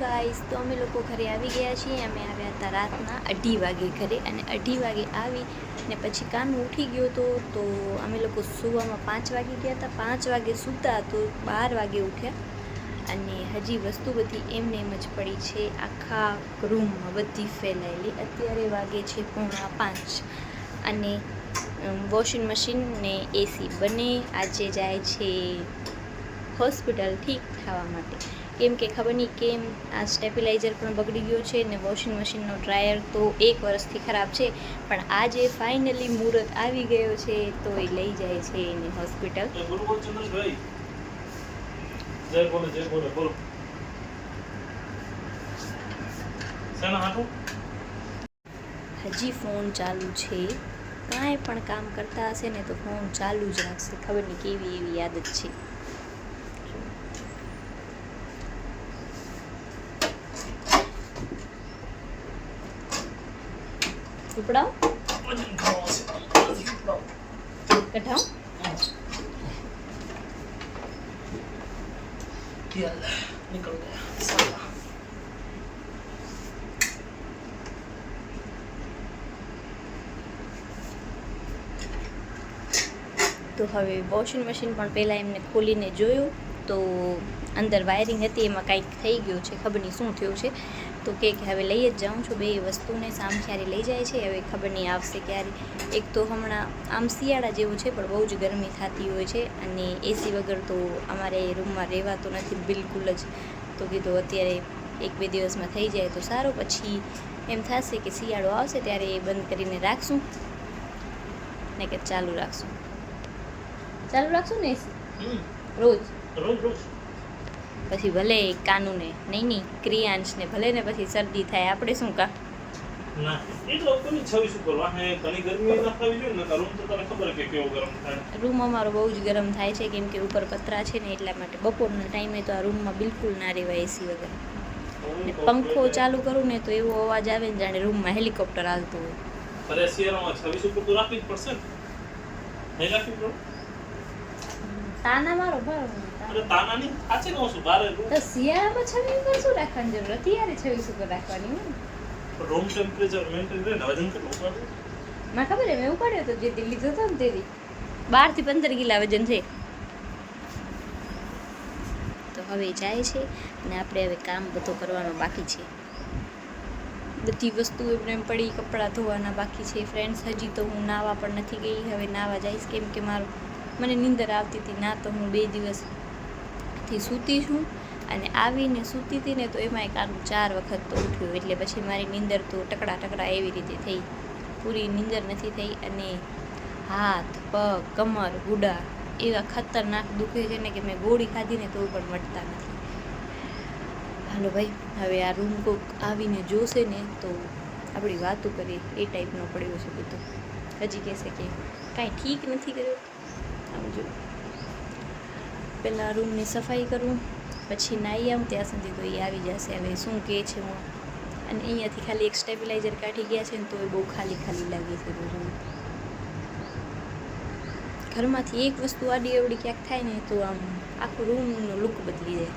Guys, તો અમે લોકો ઘરે આવી ગયા છીએ. અમે આવ્યા હતા રાતના 2:30 વાગે ઘરે, અને 2:30 વાગે આવી ને પછી કાનું ઉઠી ગયો તો અમે લોકો સૂવામાં 5 વાગે ગયા હતા. 5 વાગે સૂતા તો 12 વાગે ઉઠ્યા, અને હજી વસ્તુ બધી એમને એમ જ પડી છે આખા રૂમમાં બધી ફેલાયેલી. અત્યારે વાગે છે 4:45, અને વોશિંગ મશીન ને એસી બંને આજે જાય છે હોસ્પિટલ ઠીક થવા માટે. કેમ કે ખબર નહીં કેમ આ સ્ટેબિલાઇઝર પણ બગડી ગયો છે ને વોશિંગ મશીનનો ડ્રાયર તો 1 વર્ષથી ખરાબ છે, પણ આજે ફાઇનલી મુહૂર્ત આવી ગયો છે તો એ લઈ જાય છે એને હોસ્પિટલ. હજી ફોન ચાલુ છે, કાંઈ પણ કામ કરતા હશે ને તો ફોન ચાલુ જ રાખશે. ખબર નહીં કેવી એવી આદત છે. ઉપડાઓ કઢાઓ. निकल गया। તો હવે વોશિંગ મશીન પણ પહેલાં એમને ખોલીને જોયું તો અંદર વાયરિંગ હતી એમાં કાંઈક થઈ ગયું છે, ખબર નહીં શું થયું છે. તો કે હવે લઈ જ જાઉં છું. બે વસ્તુને સામખિયારે લઈ જાય છે, હવે ખબર નહીં આવશે ક્યારે. એક તો હમણાં આમ શિયાળા જેવું છે પણ બહુ જ ગરમી થતી હોય છે, અને એસી વગર તો અમારે રૂમમાં રહેવાતું નથી બિલકુલ જ. તો કીધું અત્યારે 1-2 દિવસમાં થઈ જાય તો સારું, પછી એમ થશે કે શિયાળો આવશે ત્યારે એ બંધ કરીને રાખશું ને કે ચાલુ રાખશું ને એસી રોજ. પછી ભલે કાનુને નહીં ક્રિયાંશને ભલે ને પછી શરદી થાય, આપણે શું કા ના એટલો કોની 26 ઉપર વાહે ઘણી ગરમી ના થવી જોઈએ ને. રૂમ તો તને ખબર કે કેવો ગરમ થાય. રૂમ અમારો બહુ જ ગરમ થાય છે, કેમ કે ઉપર પતરા છે ને એટલા માટે. બપોરના ટાઈમે તો આ રૂમમાં બિલકુલ ના રહેવાય એસી વગર. ને પંખો ચાલુ કરું ને તો એવો અવાજ આવે ને જાણે રૂમમાં હેલિકોપ્ટર હાલતું હોય. અરે શિયાળામાં 26 ઉપર તો રાખવી જ પડશે ને. નહીં રાખવી પડે તાના મારો ભાવ. અરે તાના નહીં, સાચે કહું છું. બારે તો શિયાળામાં 26 ઉપર શું રાખવાની જરૂર હતી? યાર 26 ઉપર રાખવાની હોય. રૂમ ટેમ્પરેચર મેન્ટેન રહે ને. વજન કેટલું ઉપાડે? મને ખબર છે, મેં ઉપાડ્યો તો જે દિલ્હી જતો ને તેથી 12 થી 15 કિલા વજન છે. તો હવે જાય છે અને આપણે હવે કામ બધું કરવાનું બાકી છે. બધી વસ્તુ એમને એમ પડી, કપડાં ધોવાના બાકી છે. ફ્રેન્ડ્સ, હજી તો હું નાવા પણ નથી ગઈ. હવે નાવા જઈશ, કેમ કે મને નીંદર આવતી હતી ના. તો હું 2 દિવસથી સૂતી છું, અને આવીને સૂતી હતી ને તો એમાંય કાનું 4 વખત તો ઉઠ્યું. એટલે પછી મારી નીંદર તો ટકડા એવી રીતે થઈ, પૂરી નીંદર નથી થઈ. અને હાથ, પગ, કમર, ગુડા એવા ખતરનાક દુખે છે ને કે મેં ગોળી ખાધી ને તો પણ મટતા નથી. હાલો ભાઈ, હવે આ રૂમ કોક આવીને જોશે ને તો આપણી વાતો કરીએ એ ટાઈપનો પડ્યો છે બધું. હજી કહેશે કે કાંઈ ઠીક નથી કર્યું. આમ જો પહેલાં રૂમની સફાઈ કરું, પછી નાહી આવું, ત્યાં સુધી તો એ આવી જશે. હવે શું કહે છે હું. અને અહીંયાથી ખાલી એક સ્ટેબિલાઇઝર કાઢી ગયા છે ને તો એ બહુ ખાલી લાગે છે રૂમ. ઘરમાંથી એક વસ્તુ આડી અવડી ક્યાંક થાય ને તો આમ આખું રૂમનો લુક બદલી જાય.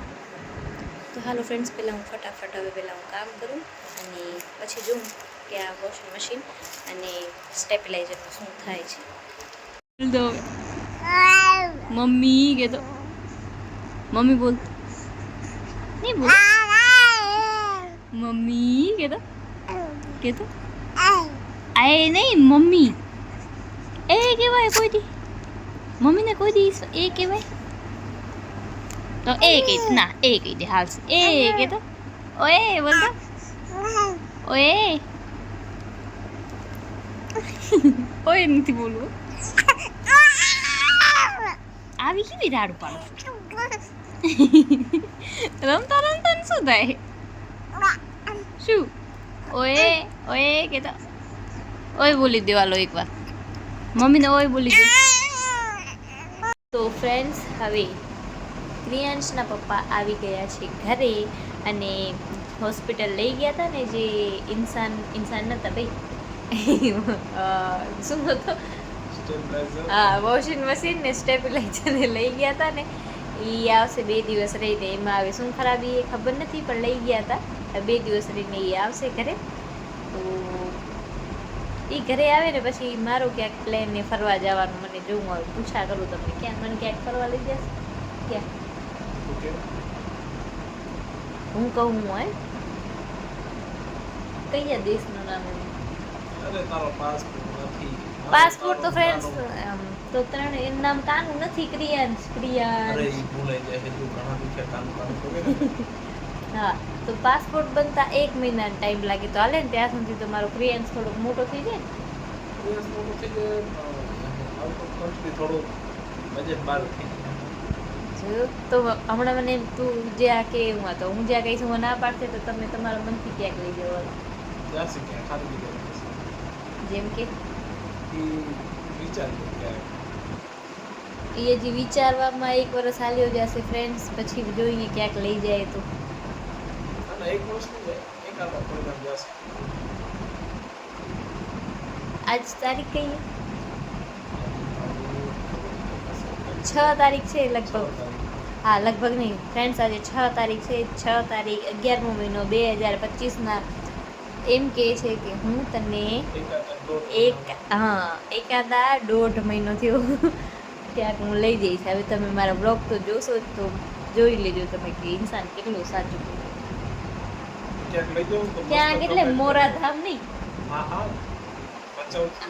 તો હાલો ફ્રેન્ડ્સ, પહેલાં હું ફટાફટ હવે હું કામ કરું, અને પછી જોઉં કે આ વોશિંગ મશીન અને સ્ટેબિલાઇઝરનું શું થાય છે. મમ્મી કે તો મમ્મી બોલ નહીં બોલ. મમ્મી કે તો આય નહીં, મમ્મી એ કહેવાય કોઈ દી. મમ્મીને કોઈ દી એ કહેવાય તો એ કહી ના, એ કહી દે હાલશે. એ કે તો ઓએ બોલ તો ઓએ. ઓએ નથી બોલવું. આવી કેવી રાડું પાડું. રમતા શું થાય? શું ઓએ કે તો ઓય બોલી દેવાલો એકવાર. મમ્મીને ઓય બોલી દે. તો ફ્રેન્ડ્સ, હવે ક્રિયાંશના પપ્પા આવી ગયા છે ઘરે, અને હોસ્પિટલ લઈ ગયા હતા ને જે ઇન્સાન નહોતા ભાઈ, શું હતો? હા, વોશિંગ મશીન ને સ્ટેબિલાઇઝરને લઈ ગયા હતા ને એ આવશે 2 દિવસ રહીને. એમાં હવે શું ખરાબી એ ખબર નથી, પણ લઈ ગયા હતા. 2 દિવસ રહીને એ આવશે ઘરે. તો એ ઘરે આવે ને પછી મારો ક્યાંક પ્લેન ને ફરવા જવાનું મને જોવું આવે. પૂછા કરું તમને, ક્યાં મને ક્યાંક ફરવા લઈ જશે? ક્યાં હું કહું હોય કયા દેશનું નામ? અરે તારો પાસપોર્ટ નથી. પાસપોર્ટ તો ફ્રેન્ડ્સ તો ત્રણ એનું નામ કાનું નથી, ક્રિયાંશ. અરે ઈ ભૂલાઈ જાય છે તું ઘણા દુખ્યા કામ કરે ને. હા, તો પાસપોર્ટ બનતા 1 મહિનાનો ટાઈમ લાગે તો હાલે ને. ત્યાં સુધી તો મારો ક્રિયાંશ થોડોક મોટો થઈ જાય ને. US મોટું થઈ જાય, આઉટ ઓફ કન્ટ્રી થોડું બજેટ બહાર થઈ જાય. જો તો હમણાં મને તું જ્યાં કે હું હતો, હું જ્યાં કહીશ હું ના પાડશે તો તમે તમારા મનથી ક્યાંક લઈ જવાનું. ત્યાં શીખ્યા ખાલી જગ્યાએ જેમ કે ઈ વિચારી ક્યારેક. એ હજી વિચારવામાં 1 વર્ષ હાલ્યો જશે ફ્રેન્ડ્સ, પછી જોઈએ ક્યાંક લઈ જાય તો. અને એક વસ્તુ છે, એકાદો પ્રોગ્રામ જશે. આજ તારીખ કહીએ 6 તારીખ છે લગભગ. હા, લગભગ નહીં ફ્રેન્ડ્સ, આજે 6 તારીખ છે. 6 તારીખ 11મો મહિનો 2025ના એમ કહે છે કે હું તને એકાદા 1.5 મહિનો થયો ક્યાંક હું લઈ જઈશ. હવે તમે મારા બ્લોગ તો જોશો જ તો જોઈ લેજો તમે કે ઇન્સાન કેટલું સાચું. ક્યાંક લઈ જાઉં તો ક્યાંક એટલે મોરાધામ નહીં. હા હા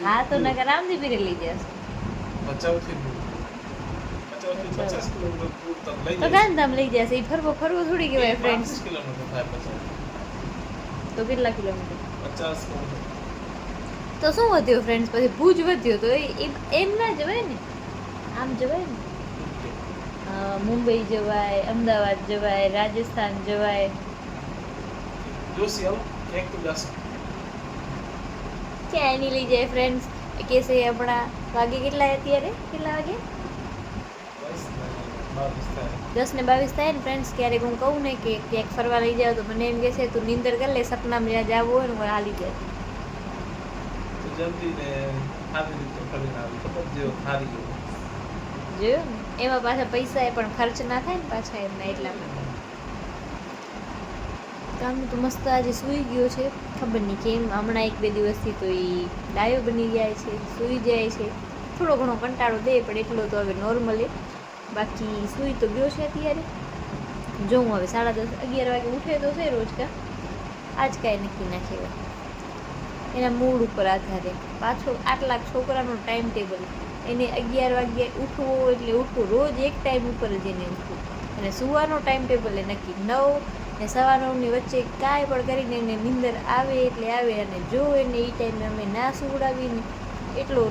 હા તો નગર રામદીપીરે લઈ જશે. ભચાઉથી 50 કિલોમીટર દૂર તક લઈ તો ગાંધીધામ લઈ જશે. એ ફરવો થોડી કહેવાય ફ્રેન્ડ્સ. 35 કિલોમીટર થાય ભચાઉ. તો કેટલા કિલોમીટર? 50 કિલોમીટર. તો શું વધ્યો ફ્રેન્ડ્સ? પછી ભુજ વધ્યો તો એમ ના જવાય ને, આમ જવાય ને. મુંબઈ જવાય, અમદાવાદ જવાય, રાજસ્થાન જવાય. જોશી હાલો ક્યાંક તો જશે. ક્યાં એની લઈ જાય ફ્રેન્ડ્સ? કે છે હમણાં વાગે કેટલા અત્યારે? કેટલા વાગે? 10:22 થાય ને ફ્રેન્ડ્સ. ક્યારેક હું કહું ને કે ક્યાંક ફરવા લઈ જાવ તો મને એમ કહે છે તું નીંદર કરી લે, સપનામાં જ્યાં જવું હોય ને હાલી જાય. તો જલ્દી ને સારી રીતે ફરીને આવી ખબર જેવો થારી ગયો. જોયું ને, એમાં પાછા પૈસા એ પણ ખર્ચ ના થાય ને પાછા એમના. એટલા માટે કામ તો મસ્ત આજે સૂઈ ગયો છે. ખબર નહીં કેમ હમણાં 1-2 દિવસથી તો એ ડાયો બની જાય છે, સૂઈ જાય છે. થોડો ઘણો કંટાળો દે પણ એટલો તો હવે નોર્મલી. બાકી સૂઈ તો ગયો છે અત્યારે. જોઉં હવે 10:30-11 વાગે ઉઠે તો છે રોજ કા. આજ કાંઈ નક્કી ના કહેવાય, એના મૂડ ઉપર આધારે. પાછો આટલા છોકરાનો ટાઈમ ટેબલ, એને 11 વાગે ઉઠવો એટલે ઉઠવું. રોજ એક ટાઈમ ઉપર જ એને ઉઠવું. અને સૂવાનો ટાઈમ ટેબલ એ નક્કી 9 ને 9:15ની વચ્ચે કાંઈ પણ કરીને એને નીંદર આવે એટલે આવે. અને જો એને એ ટાઈમે અમે ના સુવડાવીને એટલો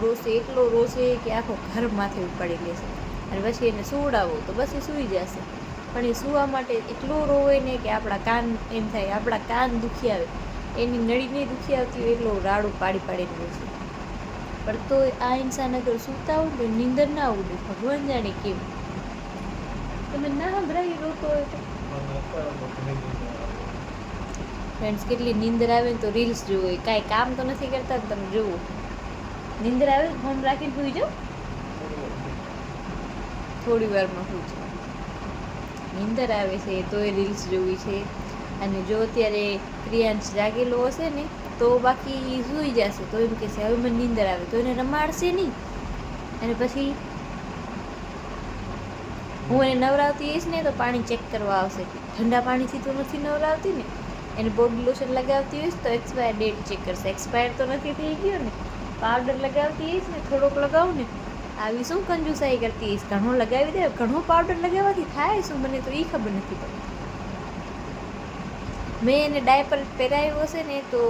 રોશે કે આખો ઘર માથે ઉપાડી લેશે. અને પછી એને સુવડાવો તો બસ એ સૂઈ જશે. પણ એ સૂવા માટે એટલો રોવે ને કે આપણા કાન એમ થાય આપણા કાન દુખી આવે. એની નળી નહીં દુખી આવતી હોય એટલો રાડું પાડીને રહેશે. પણ તો આ ઇન્સાન અગર સૂતા હોય તો નીંદર ના ઉડે. ભગવાન જાણે કેમ. તમે ના સંભળાવી રોતો હોય તો ફ્રેન્ડ્સ કેટલી નીંદર આવે ને તો રીલ્સ જોવો. કાંઈ કામ તો નથી કરતા ને તમે જુઓ. નીંદર આવે ફોન રાખીને સૂઈ જાઓ, થોડી વારમાં સૂઈ જાઓ. નીંદર આવે છે તો એ રીલ્સ જોવી છે. અને જો અત્યારે પ્રિયાંશ જાગેલો હશે ને તો બાકી સૂઈ જશે. તો એમ કહેશે હવે મને નીંદર આવે, તો એને રમાડશે નહીં. અને પછી હું એને નવરાવતી હઈશ ને તો પાણી ચેક કરવા આવશે. ઠંડા પાણીથી તો નથી નવરાવતી ને. એને બોડી લોશન લગાવતી હોઈશ તો એક્સપાયર ડેટ ચેક કરશે. એક્સપાયર તો નથી થઈ ગયો ને. પાવડર લગાવતી હઈશ ને થોડોક લગાવું ને. આવી શું કંજુસાઈ કરતી હઈશ? ઘણો લગાવી દે. ઘણો પાવડર લગાવવાથી થાય શું મને તો એ ખબર નથી પડતી. મેં એને ડાયપર પહેરાવ્યો હશે ને તો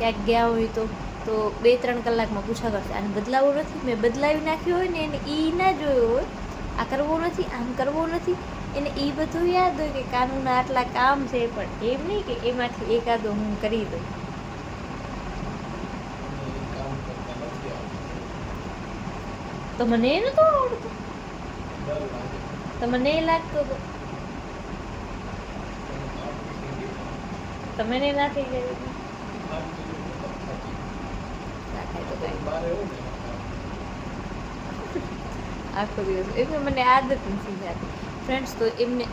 ક્યાંક ગયા હોય તો 2-3 કલાકમાં પૂછા કરશે આને બદલાવો નથી. મેં બદલાવી નાખ્યો હોય ને એને એ ના જોયો હોય, આ કરવો નથી, આમ કરવો નથી. એને એ બધું યાદ હોય કે કાનૂના આટલા કામ છે, પણ એમ નહીં કે એમાંથી એકાદો હું કરી દઉં. કામ કરતા નથી આવડતું. તો મને એ નહોતું આવડતું. ડર લાગે. તો મને એ લાગતું હતું. તો મને ના થઈ ગયું. ના થાય તો કાંઈ. બહાર એવું ને આખો દિવસ એટલે મને આદત નથી થતી. ફ્રેન્ડ્સ તો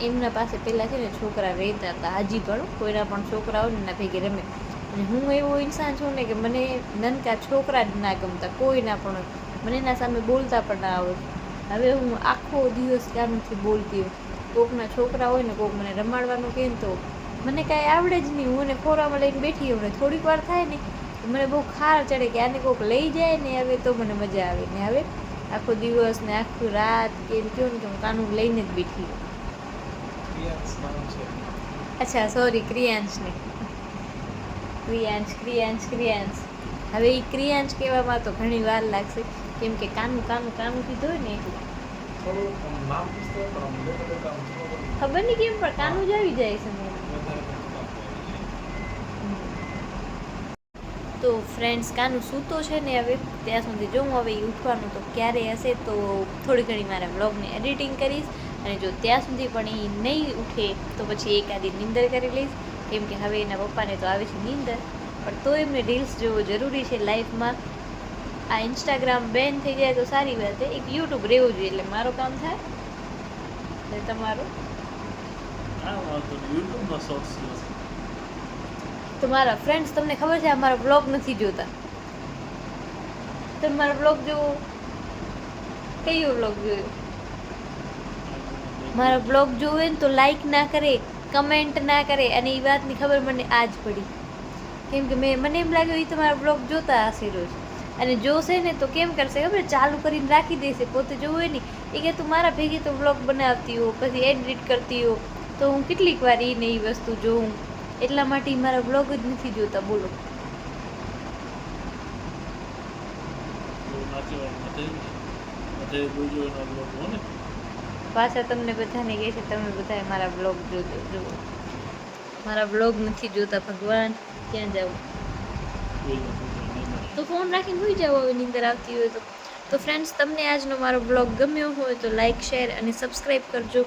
એમના પાસે પહેલાં છે ને છોકરા રહેતા હતા, હજી પણ કોઈના પણ છોકરા હોય ને એના ભેગે રમે. અને હું એવો ઇન્સાન છું ને કે મને નાનકા છોકરા જ ના ગમતા, કોઈના પણ હોય. મને એના સામે બોલતા પણ ના આવડે. હવે હું આખો દિવસ ક્યારથી બોલતી હોય, કોકના છોકરા હોય ને કોક મને રમાડવાનું કહે ને તો મને કાંઈ આવડે જ નહીં. હું એને ખોરામાં લઈને બેઠી હોઉં ને થોડીક વાર થાય ને મને બહુ ખાર ચડે કે આને કોક લઈ જાય ને હવે તો મને મજા આવે. ને હવે આખો દિવસ ને આખી રાત કે એમ કહો ને કે હું કાનું લઈને જ બેઠી હોઉં. ક્રિયાંશ નામ છે. અચ્છા સોરી, ક્રિયાંશને ક્રિયાંશ. હવે એ ક્રિયાંશ કહેવામાં તો ઘણી વાર લાગશે, કેમ કે કાનું કીધું હોય ને એટલે થોડું આમ નામ પૂછતો હોય, પણ આમ લેખો કામ થોડું ખબર નહીં કેમ પણ કાનું જ આવી જાય છે મને. વધારે પડતું કામ હોય. તો ફ્રેન્ડ્સ કાનું સૂતો છે ને હવે, ત્યાં સુધી જો હું હવે ઈ ઉઠવાનું તો ક્યારે હશે તો થોડી ઘણી મારા વ્લોગને એડિટિંગ કરીશ. અને જો ત્યાં સુધી પણ એ નહીં ઉઠે તો પછી એકાદી નીંદર કરી લઈશ, કેમ કે હવે એના પપ્પાને તો આવે છે નીંદર. પણ તો એમને રીલ્સ જોવો જરૂરી છે લાઈફમાં. આ ઇન્સ્ટાગ્રામ બેન થઈ જાય તો સારી વાત છે, એક યુટ્યુબ રહેવું જોઈએ એટલે મારું કામ થાય ને તમારું. હા વાંધો નહીં, યુટ્યુબમાં શોર્ટ્સ જોશે. તો મારા ફ્રેન્ડ્સ તમને ખબર છે આ મારા બ્લોગ નથી જોતા. તમે મારા બ્લોગ જોવો, કયો બ્લોગ જોયો? મારા બ્લોગ જોવે ને તો લાઈક ના કરે, કમેન્ટ ના કરે, અને એ વાતની ખબર મને આજ પડી. કેમ કે મને એમ લાગ્યું એ તમારા બ્લોગ જોતા હશે રોજ, અને જોશે ને તો કેમ કરશે ખબર, ચાલુ કરીને રાખી દેશે, પોતે જોવે નહીં. એ કે તું મારા ભેગી તો બ્લોગ બનાવતી હો, પછી એડિટ કરતી હો, તો હું કેટલીક વાર એ ને એ વસ્તુ જોઉં. એટલા માટે ઈ મારા બ્લોગ જ નથી જોતા. બોલો. પાછા તમને બધાને કહે છે તમે બધા મારા બ્લોગ જોજો. મારા બ્લોગ નથી જોતા. ભગવાન, ક્યાં જાવું? તો ફોન રાખીને હોઈ જાવ હવે નીંદર આવતી હોય તો. તો ફ્રેન્ડ્સ તમને આજનો મારો બ્લોગ ગમ્યો હોય તો લાઈક, શેર અને સબસ્ક્રાઈબ કરજો.